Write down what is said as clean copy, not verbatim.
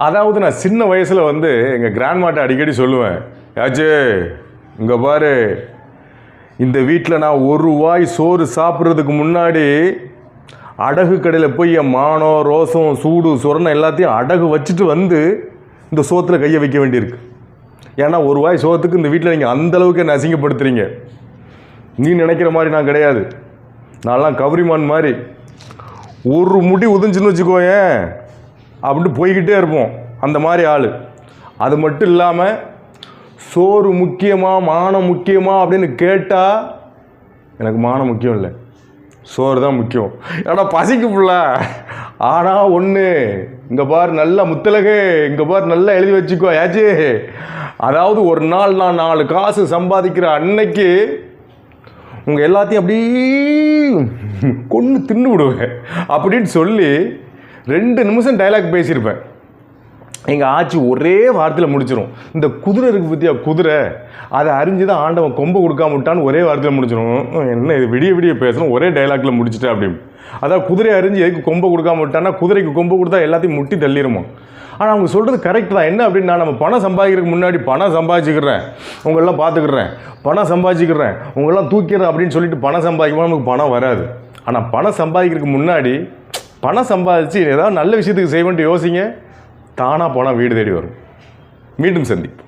அதாவது நான் சின்ன வயசில் வந்து எங்கள் கிராண்ட்மாட்ட அடிக்கடி சொல்லுவேன், ஆச்சே இங்கே பாரு, இந்த வீட்டில் நான் ஒரு வாய் சோறு சாப்பிட்றதுக்கு முன்னாடி அடகு கடையில் போய் என் மானம் ரோசம் சூடு சுரணம் எல்லாத்தையும் அடகு வச்சுட்டு வந்து இந்த சோத்தில் கையை வைக்க வேண்டியிருக்கு. ஏன்னா ஒரு வாய் சோத்துக்கு இந்த வீட்டில் நீங்கள் அந்தளவுக்கு என்ன அசிங்கப்படுத்துறீங்க. நீ நினைக்கிற மாதிரி நான் கிடையாது. நான்லாம் கவரிமான் மாதிரி ஒரு முடி உதிஞ்சுன்னு வச்சுக்கோயேன் அப்படின்ட்டு போய்கிட்டே இருப்போம். அந்த மாதிரி ஆள். அது மட்டும் இல்லாமல் சோறு முக்கியமா மானம் முக்கியமா அப்படின்னு கேட்டால் எனக்கு மானம் முக்கியம் இல்லை, சோறு தான் முக்கியம். ஏன்னா பசிக்கு புள்ள. ஆனால் ஒன்று இங்கே பார், நல்லா முத்தலகே, இங்கே பார் நல்லா எழுதி வச்சுக்கோ ஆச்சு. அதாவது ஒரு நாள் நான் 4 காசு சம்பாதிக்கிற அன்னைக்கு உங்கள் எல்லாத்தையும் அப்படி கொன்று தின்னு விடுவேன் அப்படின்னு சொல்லி 2 நிமிஷம் டைலாக் பேசியிருப்பேன். எங்கள் ஆட்சி ஒரே வாரத்தில் முடிச்சிடும். இந்த குதிரை இருக்குது பற்றியா, குதிரை அதை அறிஞ்சு தான் ஆண்டவன் கொம்பை கொடுக்காம விட்டான்னு ஒரே வாரத்தில் முடிச்சிடும். என்ன இது விடிய விடிய பேசணும், ஒரே டைலாக்ல முடிச்சுட்டேன் அப்படின்னு. அதான் குதிரை அறிஞ்சு எதுக்கு கொம்பை கொடுக்காம விட்டான்னா குதிரைக்கு கொம்பை கொடுத்தா எல்லாத்தையும் முட்டி தள்ளிடுமா. ஆனால் அவங்க சொல்கிறது கரெக்ட் தான். என்ன அப்படின்னா, நம்ம பணம் சம்பாதிக்கிறதுக்கு முன்னாடி பணம் சம்பாதிச்சுக்கிறேன், உங்களெல்லாம் பார்த்துக்கிறேன், பணம் சம்பாதிச்சுக்கிறேன், உங்களெல்லாம் தூக்கிறேன் அப்படின்னு சொல்லிட்டு பணம் சம்பாதிக்கும்போது நமக்கு பணம் வராது. ஆனால் பணம் சம்பாதிக்கிறதுக்கு முன்னாடி பணம் சம்பாதிச்சு ஏதாவது நல்ல விஷயத்துக்கு செய்ய வேண்டிய யோசிங்க, தானாக பணம் வீடு தேடி வரும். மீண்டும் சந்திப்போம்.